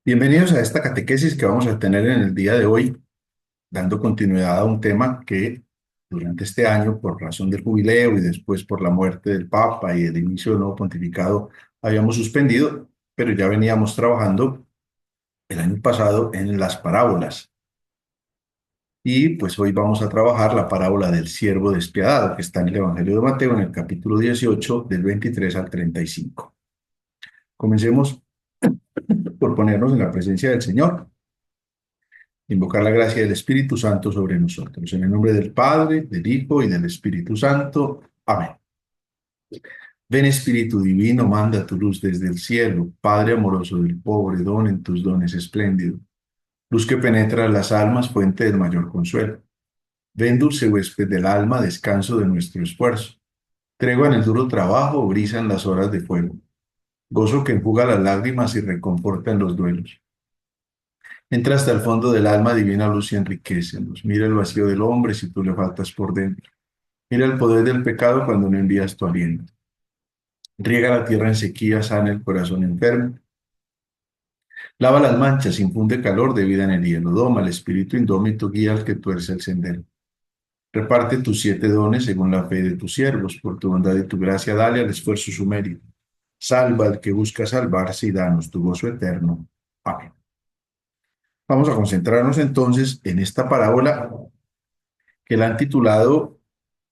Bienvenidos a esta catequesis que vamos a tener en el día de hoy, dando continuidad a un tema que durante este año, por razón del jubileo y después por la muerte del Papa y el inicio del nuevo pontificado, habíamos suspendido, pero ya veníamos trabajando el año pasado en las parábolas. Y pues hoy vamos a trabajar la parábola del siervo despiadado, que está en el Evangelio de Mateo, en el capítulo 18, del 23 al 35. Comencemos por ponernos en la presencia del Señor, invocar la gracia del Espíritu Santo sobre nosotros. En el nombre del Padre, del Hijo y del Espíritu Santo. Amén. Ven Espíritu Divino, manda tu luz desde el cielo, Padre amoroso del pobre, don en tus dones espléndido. Luz que penetra las almas, fuente del mayor consuelo. Ven dulce huésped del alma, descanso de nuestro esfuerzo. Tregua en el duro trabajo, brisa en las horas de fuego. Gozo que enjuga las lágrimas y reconforta en los duelos. Entra hasta el fondo del alma, divina luz y enriquecenos. Mira el vacío del hombre si tú le faltas por dentro. Mira el poder del pecado cuando no envías tu aliento. Riega la tierra en sequía, sana el corazón enfermo. Lava las manchas, infunde calor de vida en el hielo. Doma el espíritu indómito, guía al que tuerce el sendero. Reparte tus 7 dones según la fe de tus siervos. Por tu bondad y tu gracia, dale al esfuerzo su mérito. Salva al que busca salvarse y danos tu gozo eterno. Amén. Vamos a concentrarnos entonces en esta parábola que la han titulado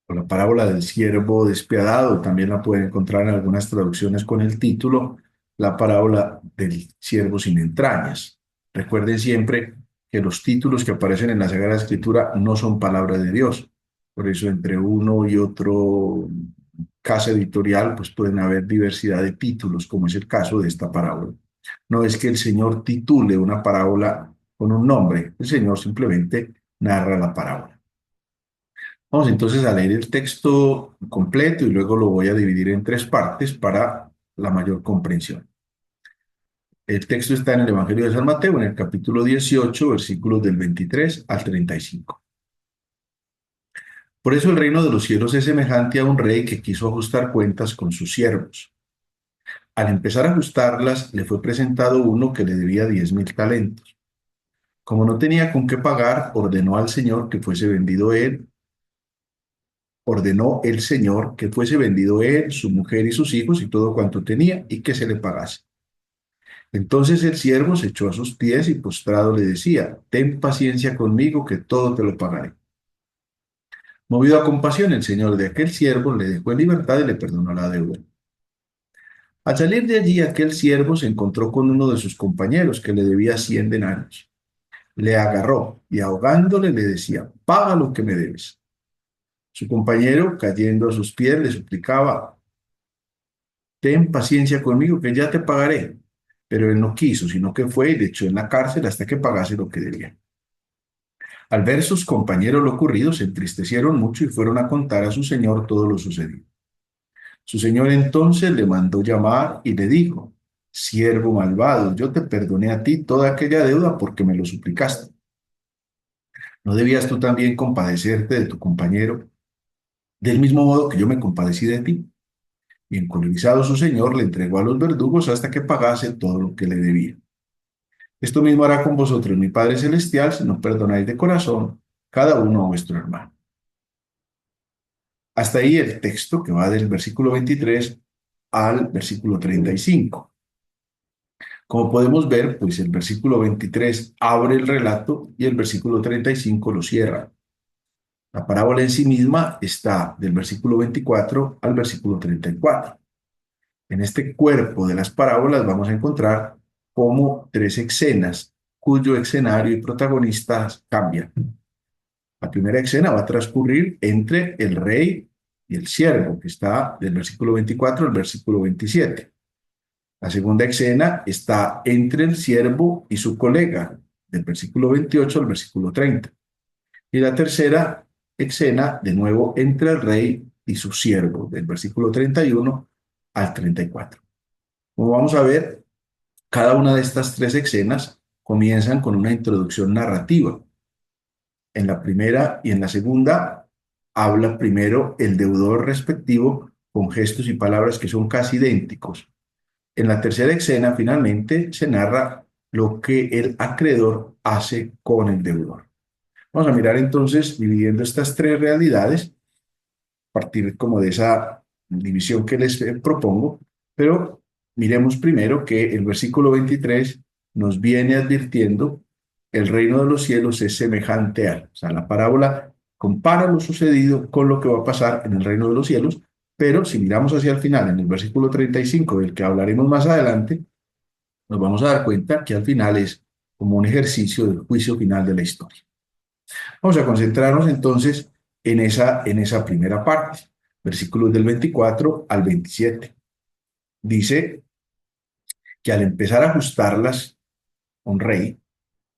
o la parábola del siervo despiadado. También la pueden encontrar en algunas traducciones con el título la parábola del siervo sin entrañas. Recuerden siempre que los títulos que aparecen en la Sagrada Escritura no son palabra de Dios. Por eso entre uno y otro casa editorial pues pueden haber diversidad de títulos, como es el caso de esta parábola. No es que el Señor titule una parábola con un nombre, el Señor simplemente narra la parábola. Vamos entonces a leer el texto completo y luego lo voy a dividir en 3 partes para la mayor comprensión. El texto está en el Evangelio de San Mateo, en el capítulo 18, versículos del 23 al 35. Por eso el reino de los cielos es semejante a un rey que quiso ajustar cuentas con sus siervos. Al empezar a ajustarlas, le fue presentado uno que le debía 10.000 talentos. Como no tenía con qué pagar, ordenó el Señor que fuese vendido él, su mujer y sus hijos y todo cuanto tenía, y que se le pagase. Entonces el siervo se echó a sus pies y postrado le decía: ten paciencia conmigo, que todo te lo pagaré. Movido a compasión, el señor de aquel siervo le dejó en libertad y le perdonó la deuda. Al salir de allí, aquel siervo se encontró con uno de sus compañeros que le debía 100 denarios. Le agarró y ahogándole le decía: paga lo que me debes. Su compañero, cayendo a sus pies, le suplicaba: ten paciencia conmigo, que ya te pagaré. Pero él no quiso, sino que fue y le echó en la cárcel hasta que pagase lo que debía. Al ver sus compañeros lo ocurrido, se entristecieron mucho y fueron a contar a su señor todo lo sucedido. Su señor entonces le mandó llamar y le dijo: siervo malvado, yo te perdoné a ti toda aquella deuda porque me lo suplicaste. ¿No debías tú también compadecerte de tu compañero, del mismo modo que yo me compadecí de ti? Y encolerizado su señor le entregó a los verdugos hasta que pagase todo lo que le debía. Esto mismo hará con vosotros mi Padre Celestial si no perdonáis de corazón cada uno a vuestro hermano. Hasta ahí el texto que va del versículo 23 al versículo 35. Como podemos ver, pues el versículo 23 abre el relato y el versículo 35 lo cierra. La parábola en sí misma está del versículo 24 al versículo 34. En este cuerpo de las parábolas vamos a encontrar como 3 escenas cuyo escenario y protagonistas cambian. La primera escena va a transcurrir entre el rey y el siervo, que está del versículo 24 al versículo 27. La segunda escena está entre el siervo y su colega, del versículo 28 al versículo 30. Y la tercera escena, de nuevo, entre el rey y su siervo, del versículo 31 al 34. Como vamos a ver, cada una de estas 3 escenas comienzan con una introducción narrativa. En la primera y en la segunda habla primero el deudor respectivo con gestos y palabras que son casi idénticos. En la tercera escena, finalmente, se narra lo que el acreedor hace con el deudor. Vamos a mirar entonces, dividiendo estas tres realidades, a partir como de esa división que les propongo, pero miremos primero que el versículo 23 nos viene advirtiendo el reino de los cielos es semejante a, o sea, la parábola compara lo sucedido con lo que va a pasar en el reino de los cielos, pero si miramos hacia el final, en el versículo 35, del que hablaremos más adelante, nos vamos a dar cuenta que al final es como un ejercicio del juicio final de la historia. Vamos a concentrarnos entonces en esa primera parte, versículos del 24 al 27. Dice que al empezar a ajustarlas, un rey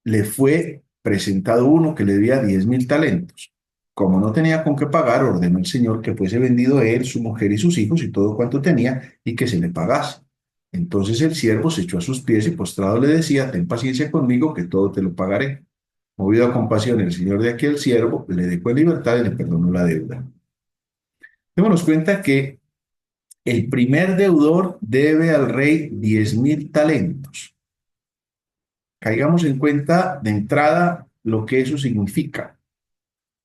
le fue presentado uno que le debía 10.000 talentos. Como no tenía con qué pagar, ordenó el Señor que fuese vendido él, su mujer y sus hijos y todo cuanto tenía y que se le pagase. Entonces el siervo se echó a sus pies y postrado le decía, ten paciencia conmigo que todo te lo pagaré. Movido a compasión, el señor de aquel siervo le dejó en libertad y le perdonó la deuda. Démonos cuenta que el primer deudor debe al rey 10.000 talentos. Caigamos en cuenta de entrada lo que eso significa.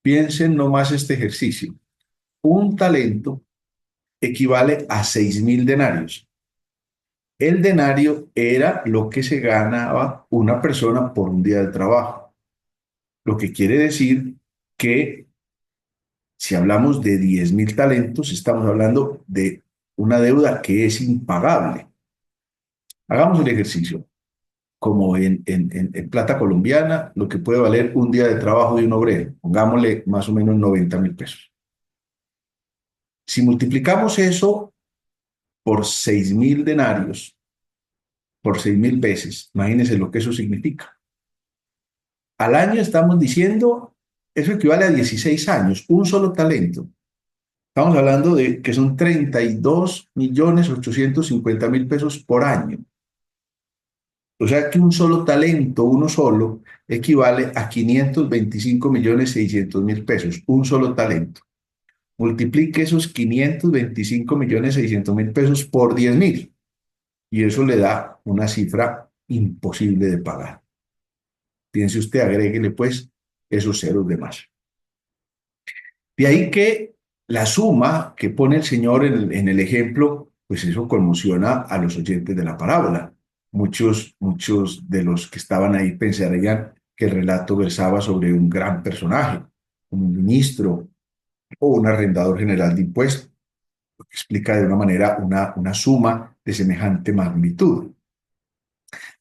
Piensen nomás este ejercicio. Un talento equivale a 6.000 denarios. El denario era lo que se ganaba una persona por un día de trabajo. Lo que quiere decir que si hablamos de 10.000 talentos, estamos hablando de una deuda que es impagable. Hagamos el ejercicio. Como en plata colombiana, lo que puede valer un día de trabajo de un obrero, pongámosle más o menos 90.000 pesos. Si multiplicamos eso por 6.000 denarios, por 6.000 veces, imagínense lo que eso significa. Al año estamos diciendo, eso equivale a 16 años, un solo talento. Estamos hablando de que son 32.850.000 pesos por año. O sea que un solo talento, uno solo, equivale a 525.600.000 pesos, un solo talento. Multiplique esos 525.600.000 pesos por 10.000 y eso le da una cifra imposible de pagar. Piense usted, agréguele pues esos ceros de más. De ahí que la suma que pone el Señor en el ejemplo, pues eso conmociona a los oyentes de la parábola. Muchos de los que estaban ahí pensarían que el relato versaba sobre un gran personaje, un ministro o un arrendador general de impuestos, lo que explica de una manera una suma de semejante magnitud.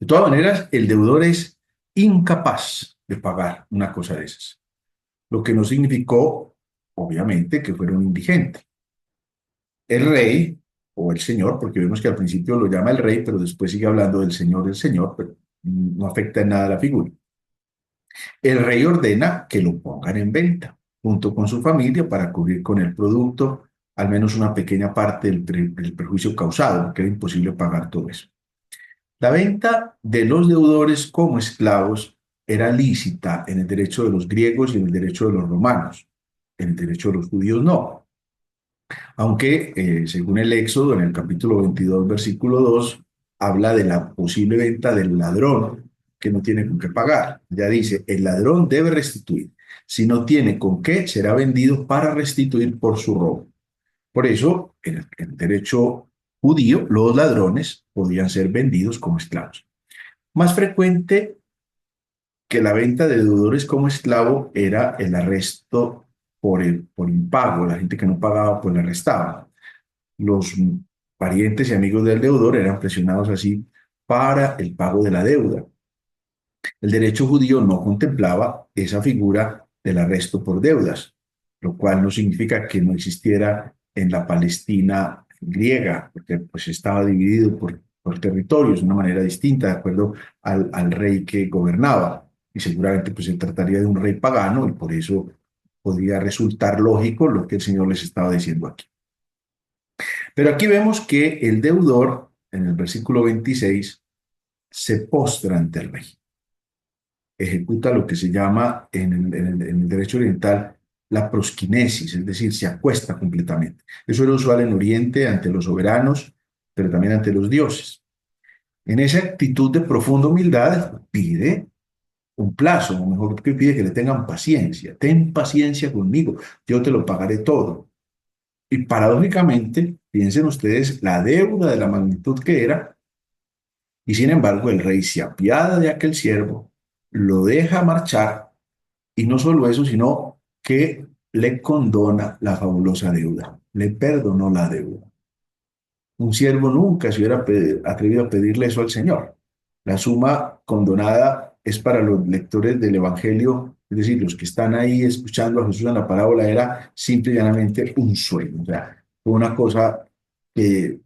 De todas maneras, el deudor es incapaz de pagar una cosa de esas, lo que no significó, obviamente, que fuera un indigente. El rey, o el señor, porque vemos que al principio lo llama el rey, pero después sigue hablando del señor, pero no afecta en nada la figura. El rey ordena que lo pongan en venta, junto con su familia, para cubrir con el producto al menos una pequeña parte del perjuicio causado, porque era imposible pagar todo eso. La venta de los deudores como esclavos era lícita en el derecho de los griegos y en el derecho de los romanos. En el derecho de los judíos no. Aunque, según el Éxodo, en el capítulo 22, versículo 2, habla de la posible venta del ladrón que no tiene con qué pagar. Ya dice, el ladrón debe restituir. Si no tiene con qué, será vendido para restituir por su robo. Por eso, en el derecho judío, los ladrones podían ser vendidos como esclavos. Más frecuente que la venta de deudores como esclavo era el arresto por impago. La gente que no pagaba, pues la arrestaban. Los parientes y amigos del deudor eran presionados así para el pago de la deuda. El derecho judío no contemplaba esa figura del arresto por deudas, lo cual no significa que no existiera en la Palestina griega, porque pues estaba dividido por territorios de una manera distinta, de acuerdo al rey que gobernaba. Y seguramente pues se trataría de un rey pagano y por eso podría resultar lógico lo que el Señor les estaba diciendo aquí. Pero aquí vemos que el deudor, en el versículo 26, se postra ante el rey. Ejecuta lo que se llama en el derecho oriental la prosquinesis, es decir, se acuesta completamente. Eso era usual en Oriente ante los soberanos, pero también ante los dioses. En esa actitud de profunda humildad pide un plazo, o mejor que pide que le tengan paciencia. Ten paciencia conmigo, yo te lo pagaré todo. Y paradójicamente, piensen ustedes la deuda de la magnitud que era, y sin embargo el rey se apiada de aquel siervo, lo deja marchar, y no solo eso, sino que le condona la fabulosa deuda, le perdonó la deuda. Un siervo nunca se hubiera atrevido a pedirle eso al Señor. La suma condonada es para los lectores del Evangelio, es decir, los que están ahí escuchando a Jesús en la parábola, era simple y llanamente un sueño. O sea, fue una cosa que,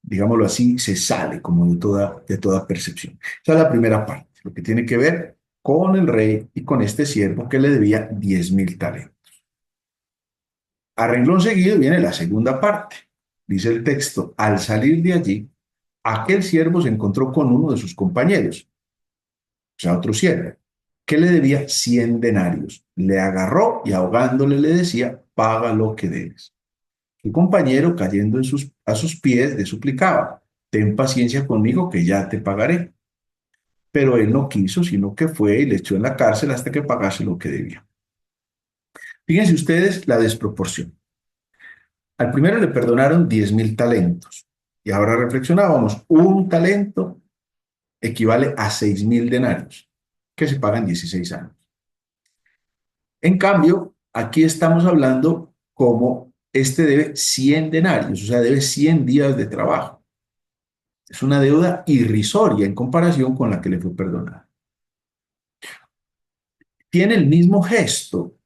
digámoslo así, se sale como de toda percepción. Esa es la primera parte, lo que tiene que ver con el rey y con este siervo que le debía 10.000 talentos. A renglón seguido viene la segunda parte. Dice el texto, al salir de allí, aquel siervo se encontró con uno de sus compañeros, o sea, otro siervo, que le debía 100 denarios. Le agarró y ahogándole le decía, paga lo que debes. Su compañero, cayendo a sus pies, le suplicaba, ten paciencia conmigo que ya te pagaré. Pero él no quiso, sino que fue y le echó en la cárcel hasta que pagase lo que debía. Fíjense ustedes la desproporción. Al primero le perdonaron 10.000 talentos. Y ahora reflexionábamos, un talento equivale a 6.000 denarios, que se pagan 16 años. En cambio, aquí estamos hablando como este debe 100 denarios, o sea, debe 100 días de trabajo. Es una deuda irrisoria en comparación con la que le fue perdonada. Tiene el mismo gesto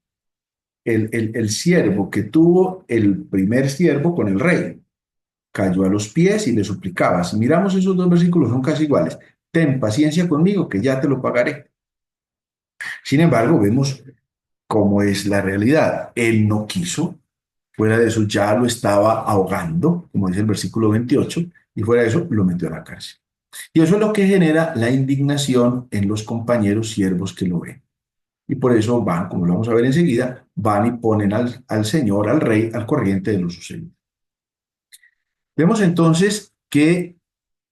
el siervo que tuvo el primer siervo con el rey. Cayó a los pies y le suplicaba. Si miramos esos dos versículos, son casi iguales. Ten paciencia conmigo, que ya te lo pagaré. Sin embargo, vemos cómo es la realidad. Él no quiso, fuera de eso ya lo estaba ahogando, como dice el versículo 28, y fuera de eso lo metió a la cárcel. Y eso es lo que genera la indignación en los compañeros siervos que lo ven. Y por eso van, como lo vamos a ver enseguida, van y ponen al Señor, al Rey, al corriente de lo sucedido. Vemos entonces que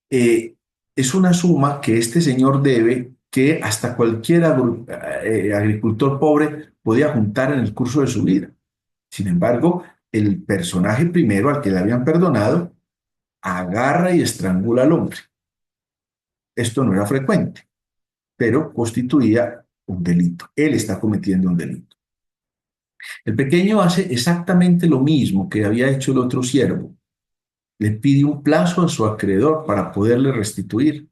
eh, es una suma que este señor debe que hasta cualquier agricultor pobre podía juntar en el curso de su vida. Sin embargo, el personaje primero al que le habían perdonado agarra y estrangula al hombre. Esto no era frecuente, pero constituía un delito. Él está cometiendo un delito. El pequeño hace exactamente lo mismo que había hecho el otro siervo. Le pide un plazo a su acreedor para poderle restituir.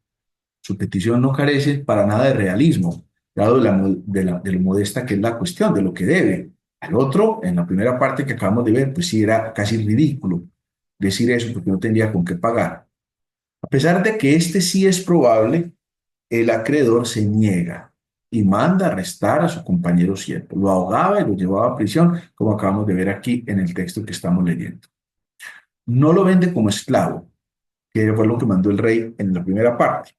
Su petición no carece para nada de realismo, dado de lo modesta que es la cuestión, de lo que debe. Al otro, en la primera parte que acabamos de ver, pues sí era casi ridículo decir eso porque no tendría con qué pagar. A pesar de que este sí es probable, el acreedor se niega y manda arrestar a su compañero siervo. Lo ahogaba y lo llevaba a prisión, como acabamos de ver aquí en el texto que estamos leyendo. No lo vende como esclavo, que fue lo que mandó el rey en la primera parte.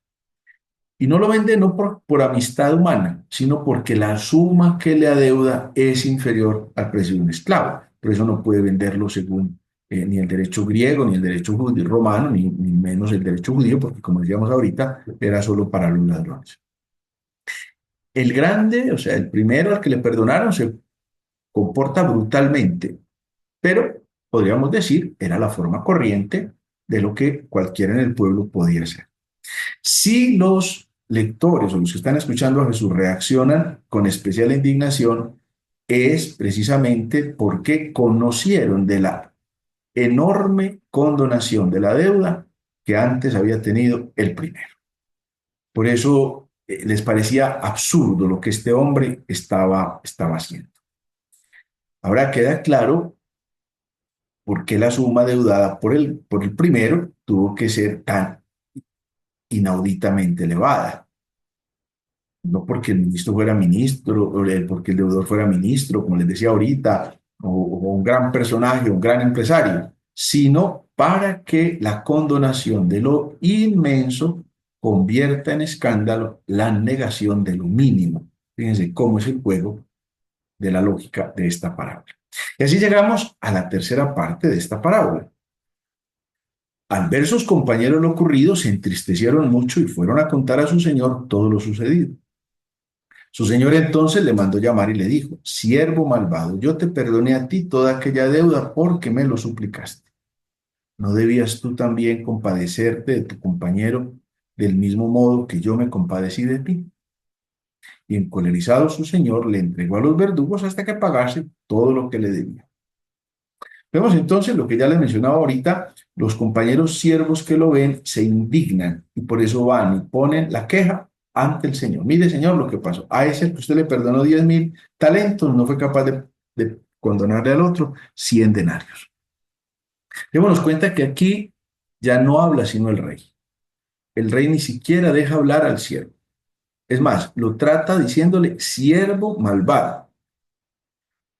Y no lo vende no por amistad humana, sino porque la suma que le adeuda es inferior al precio de un esclavo. Por eso no puede venderlo según ni el derecho griego, ni el derecho judío, romano, ni menos el derecho judío, porque como decíamos ahorita, era solo para los ladrones. El grande, o sea, el primero al que le perdonaron, se comporta brutalmente, pero podríamos decir, era la forma corriente de lo que cualquiera en el pueblo podía hacer. Si los lectores o los que están escuchando a Jesús reaccionan con especial indignación, es precisamente porque conocieron de la enorme condonación de la deuda que antes había tenido el primero. Por eso les parecía absurdo lo que este hombre estaba haciendo. Ahora queda claro por qué la suma deudada por el primero tuvo que ser tan inauditamente elevada. No porque el ministro fuera ministro, o porque el deudor fuera ministro, como les decía ahorita, o un gran personaje, un gran empresario, sino para que la condonación de lo inmenso convierta en escándalo la negación de lo mínimo. Fíjense cómo es el juego de la lógica de esta parábola. Y así llegamos a la tercera parte de esta parábola. Al ver sus compañeros lo ocurrido, se entristecieron mucho y fueron a contar a su señor todo lo sucedido. Su señor entonces le mandó llamar y le dijo: siervo malvado, yo te perdoné a ti toda aquella deuda porque me lo suplicaste. ¿No debías tú también compadecerte de tu compañero del mismo modo que yo me compadecí de ti? Y encolerizado su señor le entregó a los verdugos hasta que pagase todo lo que le debía. Vemos entonces lo que ya les mencionaba ahorita: los compañeros siervos que lo ven se indignan y por eso van y ponen la queja ante el Señor. Mire, Señor, lo que pasó. A ese que usted le perdonó 10.000 talentos, no fue capaz de condonarle al otro 100 denarios. Démonos cuenta que aquí ya no habla sino el rey. El rey ni siquiera deja hablar al siervo. Es más, lo trata diciéndole siervo malvado,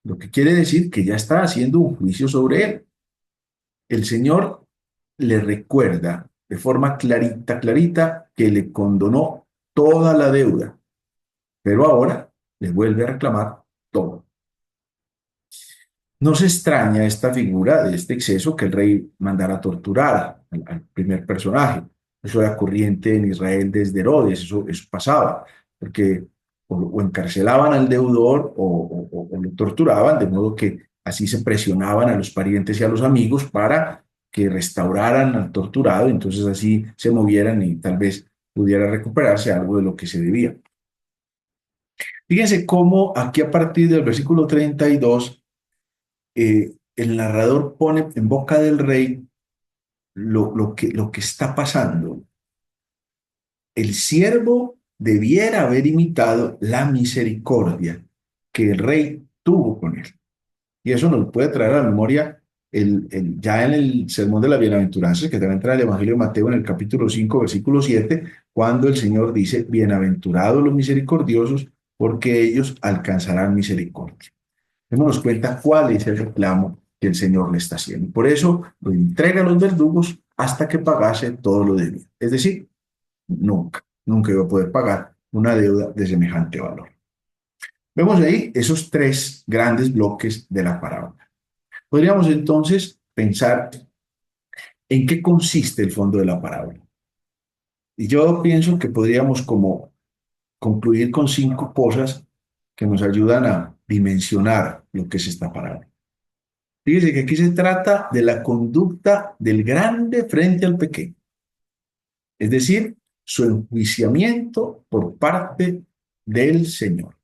lo que quiere decir que ya está haciendo un juicio sobre él. El Señor le recuerda de forma clarita, clarita, que le condonó toda la deuda, pero ahora le vuelve a reclamar todo. No se extraña esta figura de este exceso que el rey mandara torturar al primer personaje. Eso era corriente en Israel desde Herodes, eso pasaba, porque o encarcelaban al deudor o lo torturaban, de modo que así se presionaban a los parientes y a los amigos para que restauraran al torturado, entonces así se movieran y tal vez pudiera recuperarse algo de lo que se debía. Fíjense cómo aquí a partir del versículo 32 el narrador pone en boca del rey lo que está pasando. El siervo debiera haber imitado la misericordia que el rey tuvo con él. Y eso nos puede traer a la memoria ya en el Sermón de las Bienaventuranzas, que también trae el Evangelio de Mateo en el capítulo 5 versículo 7, cuando el Señor dice: bienaventurados los misericordiosos, porque ellos alcanzarán misericordia. Démonos cuenta cuál es el reclamo que el Señor le está haciendo. Por eso lo entrega a los verdugos hasta que pagase todo lo debido. Es decir, nunca iba a poder pagar una deuda de semejante valor. Vemos ahí esos tres grandes bloques de la parábola. Podríamos entonces pensar en qué consiste el fondo de la parábola. Y yo pienso que podríamos como concluir con 5 cosas que nos ayudan a dimensionar lo que es esta parábola. Fíjese que aquí se trata de la conducta del grande frente al pequeño, es decir, su enjuiciamiento por parte del Señor.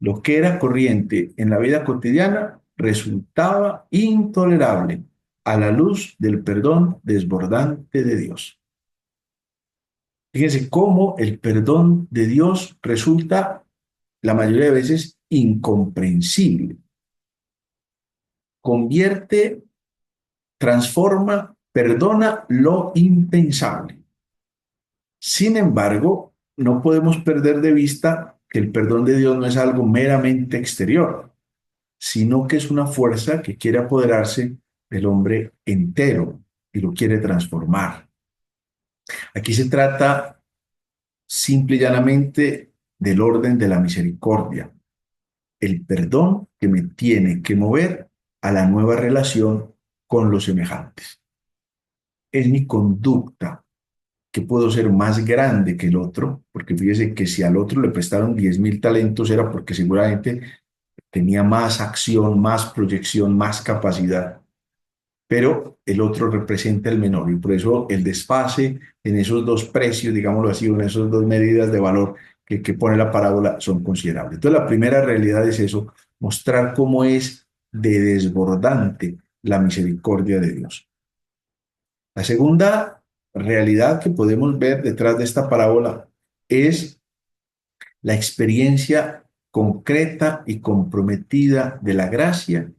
Lo que era corriente en la vida cotidiana resultaba intolerable a la luz del perdón desbordante de Dios. Fíjense cómo el perdón de Dios resulta la mayoría de veces incomprensible. Convierte, transforma, perdona lo impensable. Sin embargo, no podemos perder de vista que el perdón de Dios no es algo meramente exterior, sino que es una fuerza que quiere apoderarse del hombre entero y lo quiere transformar. Aquí se trata simple y llanamente del orden de la misericordia, el perdón que me tiene que mover a la nueva relación con los semejantes. Es mi conducta que puedo ser más grande que el otro, porque fíjese que si al otro le prestaron 10.000 talentos era porque seguramente tenía más acción, más proyección, más capacidad, pero el otro representa el menor y por eso el desfase en esos dos precios, digámoslo así, en esas dos medidas de valor que pone la parábola son considerables. Entonces la primera realidad es eso: mostrar cómo es de desbordante la misericordia de Dios. La segunda realidad que podemos ver detrás de esta parábola es la experiencia concreta y comprometida de la gracia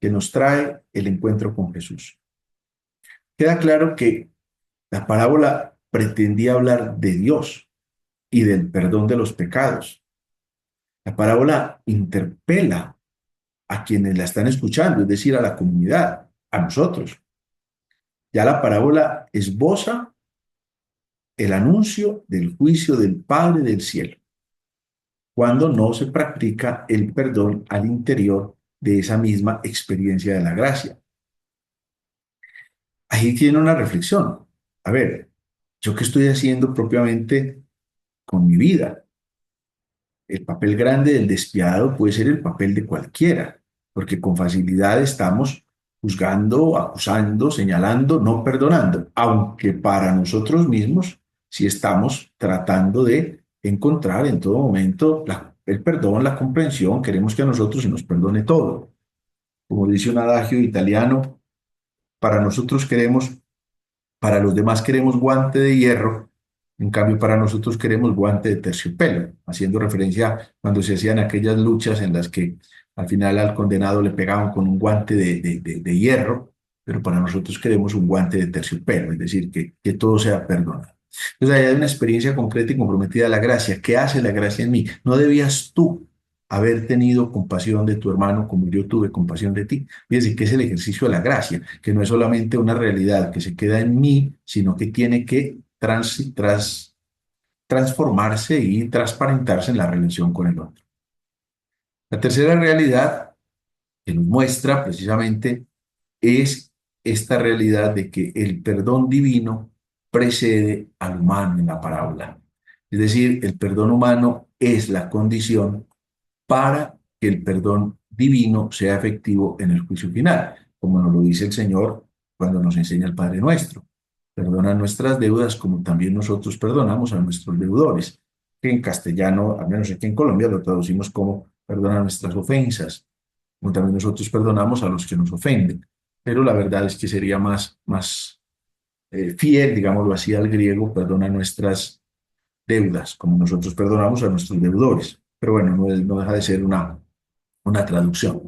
que nos trae el encuentro con Jesús. Queda claro que la parábola pretendía hablar de Dios y del perdón de los pecados. La parábola interpela a quienes la están escuchando, es decir, a la comunidad, a nosotros. Ya la parábola esboza el anuncio del juicio del Padre del cielo, cuando no se practica el perdón al interior de esa misma experiencia de la gracia. ahí tiene una reflexión. A ver, ¿yo qué estoy haciendo propiamente con mi vida? El papel grande del despiadado puede ser el papel de cualquiera, porque con facilidad estamos juzgando, acusando, señalando, no perdonando, aunque para nosotros mismos sí estamos tratando de encontrar en todo momento el perdón, la comprensión, queremos que a nosotros se nos perdone todo. Como dice un adagio italiano, para nosotros queremos, para los demás queremos guante de hierro, en cambio para nosotros queremos guante de terciopelo, haciendo referencia cuando se hacían aquellas luchas en las que al final al condenado le pegaban con un guante de hierro, pero para nosotros queremos un guante de terciopelo, es decir, que todo sea perdonado. Entonces, ahí hay una experiencia concreta y comprometida de la gracia. ¿Qué hace la gracia en mí? ¿No debías tú haber tenido compasión de tu hermano como yo tuve compasión de ti? Fíjense que es el ejercicio de la gracia, que no es solamente una realidad que se queda en mí, sino que tiene que transformarse y transparentarse en la relación con el otro. La tercera realidad que nos muestra precisamente es esta realidad de que el perdón divino precede al humano en la parábola. Es decir, el perdón humano es la condición para que el perdón divino sea efectivo en el juicio final, como nos lo dice el Señor cuando nos enseña el Padre Nuestro. Perdona nuestras deudas como también nosotros perdonamos a nuestros deudores, que en castellano, al menos aquí en Colombia, lo traducimos como perdona nuestras ofensas, como también nosotros perdonamos a los que nos ofenden. Pero la verdad es que sería más fiel, digámoslo así, al griego, perdona nuestras deudas, como nosotros perdonamos a nuestros deudores. Pero bueno, no deja de ser una traducción.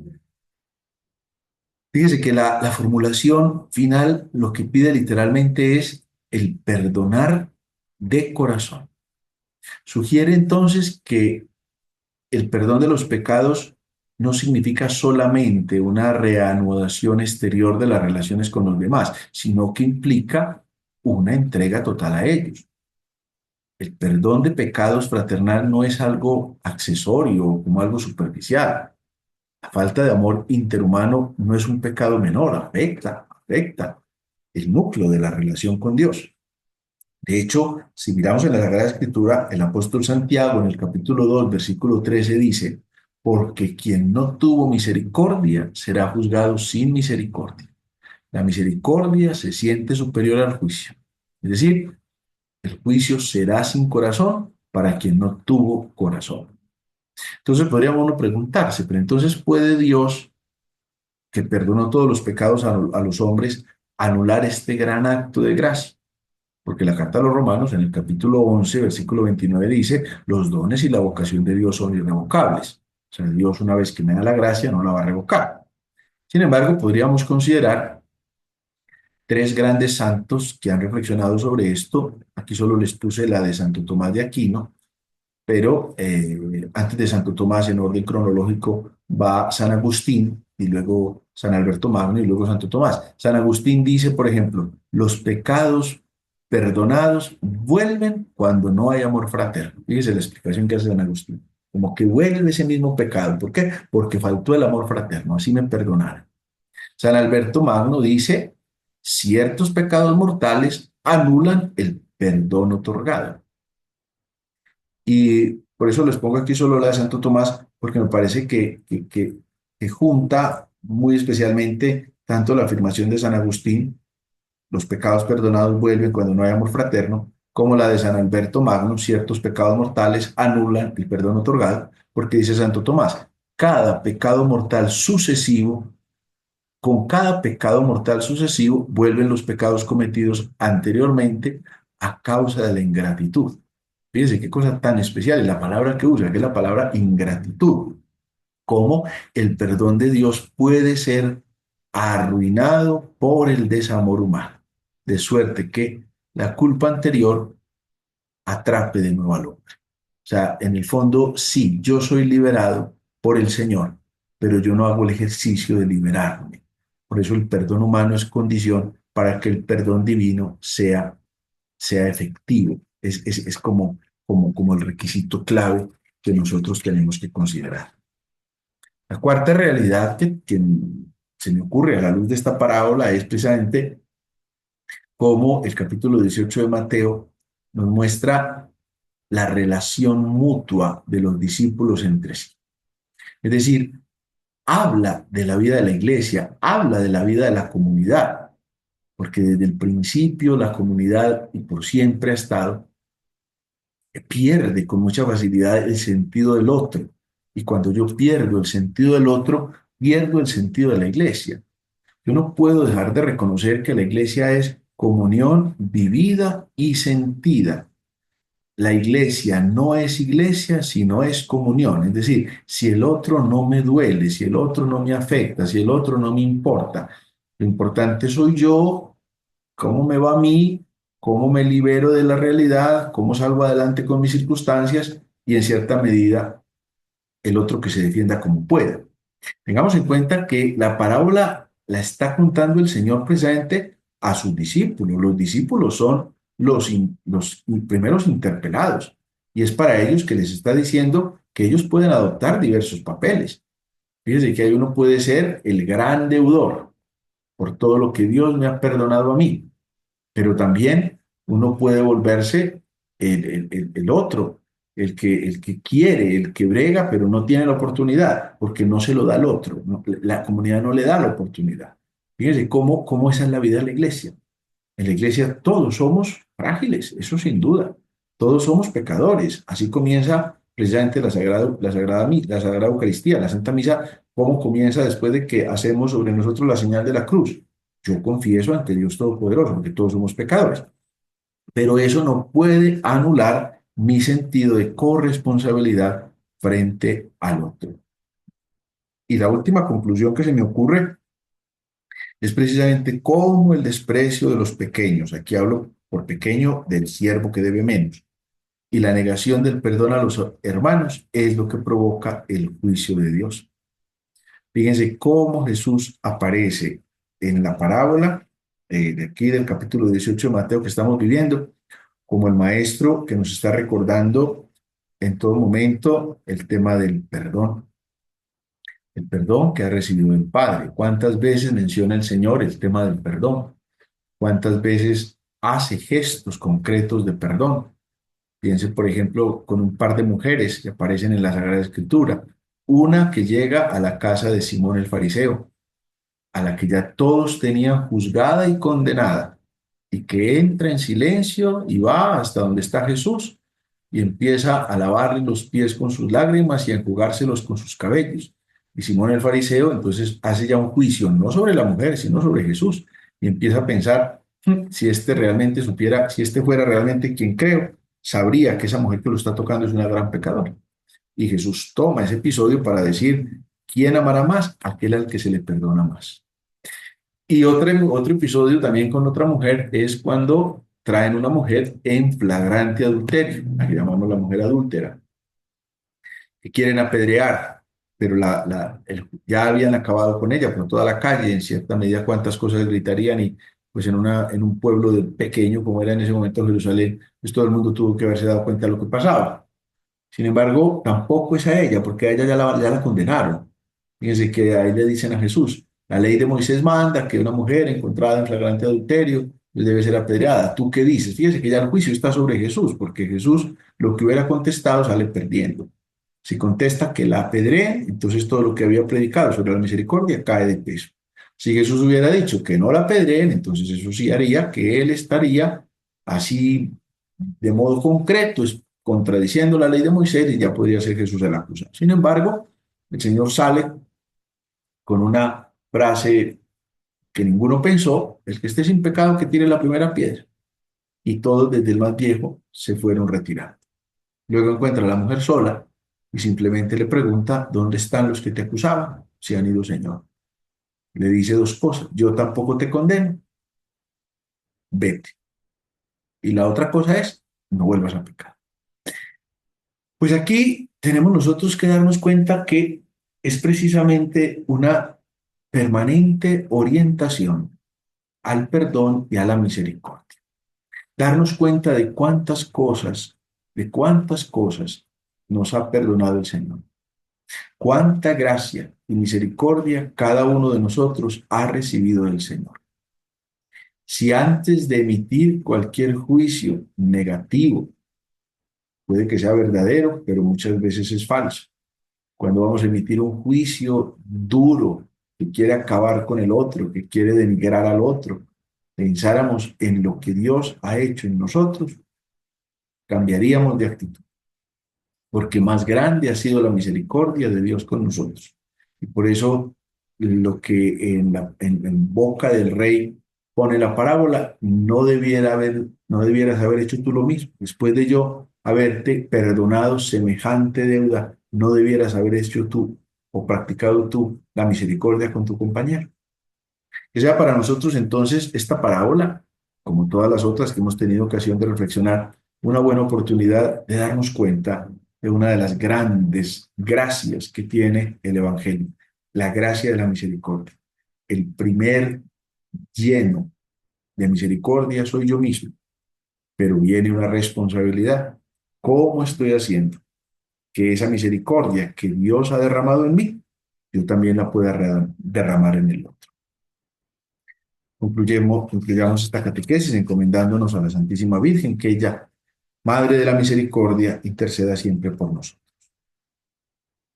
Fíjese que la formulación final lo que pide literalmente es el perdonar de corazón. Sugiere entonces que el perdón de los pecados no significa solamente una reanudación exterior de las relaciones con los demás, sino que implica una entrega total a ellos. El perdón de pecados fraternal no es algo accesorio, como algo superficial. La falta de amor interhumano no es un pecado menor, afecta el núcleo de la relación con Dios. De hecho, si miramos en la Sagrada Escritura, el apóstol Santiago en el capítulo 2, versículo 13 dice, porque quien no tuvo misericordia será juzgado sin misericordia. La misericordia se siente superior al juicio. Es decir, el juicio será sin corazón para quien no tuvo corazón. Entonces podríamos uno preguntarse, pero entonces ¿puede Dios, que perdonó todos los pecados a los hombres, anular este gran acto de gracia? Porque la carta a los Romanos, en el capítulo 11, versículo 29, dice, los dones y la vocación de Dios son irrevocables. O sea, Dios una vez que me da la gracia no la va a revocar. Sin embargo, podríamos considerar tres grandes santos que han reflexionado sobre esto. Aquí solo les puse la de Santo Tomás de Aquino, pero antes de Santo Tomás, en orden cronológico, va San Agustín y luego San Alberto Magno y luego Santo Tomás. San Agustín dice, por ejemplo, los pecados perdonados vuelven cuando no hay amor fraterno. Fíjese la explicación que hace San Agustín. Como que vuelve ese mismo pecado. ¿Por qué? Porque faltó el amor fraterno. Así me perdonaron. San Alberto Magno dice, ciertos pecados mortales anulan el perdón otorgado. Y por eso les pongo aquí solo la de Santo Tomás, porque me parece que junta muy especialmente tanto la afirmación de San Agustín, los pecados perdonados vuelven cuando no hay amor fraterno, como la de San Alberto Magno, ciertos pecados mortales anulan el perdón otorgado, porque dice Santo Tomás, cada pecado mortal sucesivo, con cada pecado mortal sucesivo, vuelven los pecados cometidos anteriormente a causa de la ingratitud. Fíjense qué cosa tan especial es la palabra que usa, que es la palabra ingratitud. Cómo el perdón de Dios puede ser arruinado por el desamor humano, de suerte que la culpa anterior atrape de nuevo al hombre. O sea, en el fondo, sí, yo soy liberado por el Señor, pero yo no hago el ejercicio de liberarme. Por eso el perdón humano es condición para que el perdón divino sea efectivo. Es como el requisito clave que nosotros tenemos que considerar. La cuarta realidad que se me ocurre a la luz de esta parábola es precisamente cómo el capítulo 18 de Mateo nos muestra la relación mutua de los discípulos entre sí. Es decir, habla de la vida de la iglesia, habla de la vida de la comunidad, porque desde el principio la comunidad, y por siempre ha estado, pierde con mucha facilidad el sentido del otro. Y cuando yo pierdo el sentido del otro, pierdo el sentido de la iglesia. Yo no puedo dejar de reconocer que la iglesia es comunión vivida y sentida. La iglesia no es iglesia si no es comunión. Es decir, si el otro no me duele, si el otro no me afecta, si el otro no me importa, lo importante soy yo, cómo me va a mí, cómo me libero de la realidad, cómo salgo adelante con mis circunstancias y en cierta medida el otro que se defienda como pueda. Tengamos en cuenta que la parábola la está contando el Señor presente a sus discípulos. Los discípulos son los primeros interpelados y es para ellos que les está diciendo que ellos pueden adoptar diversos papeles. Fíjense que ahí uno puede ser el gran deudor por todo lo que Dios me ha perdonado a mí, pero también uno puede volverse el otro, el que quiere, el que brega, pero no tiene la oportunidad, porque no se lo da al otro, la comunidad no le da la oportunidad. Fíjense cómo esa es la vida de la iglesia. En la iglesia todos somos frágiles, eso sin duda. Todos somos pecadores. Así comienza precisamente la Sagrada Eucaristía, la Santa Misa, cómo comienza después de que hacemos sobre nosotros la señal de la cruz. Yo confieso ante Dios Todopoderoso, porque todos somos pecadores. Pero eso no puede anular mi sentido de corresponsabilidad frente al otro. Y la última conclusión que se me ocurre es precisamente cómo el desprecio de los pequeños, aquí hablo por pequeño del siervo que debe menos, y la negación del perdón a los hermanos es lo que provoca el juicio de Dios. Fíjense cómo Jesús aparece en la parábola de aquí del capítulo 18 de Mateo que estamos viviendo, como el maestro que nos está recordando en todo momento el tema del perdón. El perdón que ha recibido el Padre. ¿Cuántas veces menciona el Señor el tema del perdón? ¿Cuántas veces hace gestos concretos de perdón? Piense, por ejemplo, con un par de mujeres que aparecen en la Sagrada Escritura. Una que llega a la casa de Simón el Fariseo, a la que ya todos tenían juzgada y condenada, y que entra en silencio y va hasta donde está Jesús y empieza a lavarle los pies con sus lágrimas y a enjugárselos con sus cabellos. Y Simón el Fariseo entonces hace ya un juicio, no sobre la mujer, sino sobre Jesús, y empieza a pensar, si este realmente supiera, si este fuera realmente quien creo, sabría que esa mujer que lo está tocando es una gran pecadora. Y Jesús toma ese episodio para decir, ¿quién amará más? Aquel al que se le perdona más. Y otro episodio también con otra mujer es cuando traen una mujer en flagrante adulterio, aquí llamamos la mujer adúltera, que quieren apedrear, pero ya habían acabado con ella por toda la calle, en cierta medida cuántas cosas gritarían y pues en un pueblo pequeño como era en ese momento Jerusalén, pues todo el mundo tuvo que haberse dado cuenta de lo que pasaba. Sin embargo, tampoco es a ella, porque a ella ya la condenaron. Fíjense que ahí le dicen a Jesús, la ley de Moisés manda que una mujer encontrada en flagrante adulterio pues debe ser apedreada. ¿Tú qué dices? Fíjense que ya el juicio está sobre Jesús, porque Jesús lo que hubiera contestado sale perdiendo. Si contesta que la apedreen, entonces todo lo que había predicado sobre la misericordia cae de peso. Si Jesús hubiera dicho que no la apedreen, entonces eso sí haría que él estaría así de modo concreto, contradiciendo la ley de Moisés y ya podría ser Jesús el acusado. Sin embargo, el Señor sale con una frase que ninguno pensó, el que esté sin pecado que tire la primera piedra. Y todos, desde el más viejo, se fueron retirando. Luego encuentra a la mujer sola y simplemente le pregunta, ¿dónde están los que te acusaban? Se han ido, Señor. Le dice dos cosas, yo tampoco te condeno, vete. Y la otra cosa es, no vuelvas a pecar. Pues aquí tenemos nosotros que darnos cuenta que es precisamente una permanente orientación al perdón y a la misericordia. Darnos cuenta de cuántas cosas nos ha perdonado el Señor. Cuánta gracia y misericordia cada uno de nosotros ha recibido del Señor. Si antes de emitir cualquier juicio negativo, puede que sea verdadero, pero muchas veces es falso. Cuando vamos a emitir un juicio duro que quiere acabar con el otro, que quiere denigrar al otro, pensáramos en lo que Dios ha hecho en nosotros, cambiaríamos de actitud, porque más grande ha sido la misericordia de Dios con nosotros. Y por eso lo que en boca del rey pone la parábola, no debieras haber hecho tú lo mismo. Después de yo haberte perdonado semejante deuda, no debieras haber hecho tú o practicado tú la misericordia con tu compañero. Que sea para nosotros entonces esta parábola, como todas las otras que hemos tenido ocasión de reflexionar, una buena oportunidad de darnos cuenta de una de las grandes gracias que tiene el Evangelio, la gracia de la misericordia. El primer lleno de misericordia soy yo mismo, pero viene una responsabilidad. ¿Cómo estoy haciendo que esa misericordia que Dios ha derramado en mí, yo también la pueda derramar en el otro? Concluyamos esta catequesis encomendándonos a la Santísima Virgen, que ella, Madre de la Misericordia, interceda siempre por nosotros.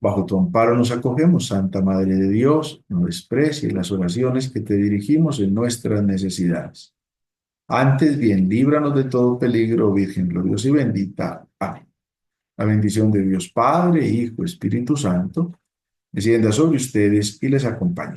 Bajo tu amparo nos acogemos, Santa Madre de Dios, no desprecies las oraciones que te dirigimos en nuestras necesidades. Antes bien, líbranos de todo peligro, Virgen gloriosa y bendita. Amén. La bendición de Dios Padre, Hijo, Espíritu Santo, descienda sobre ustedes y les acompañe.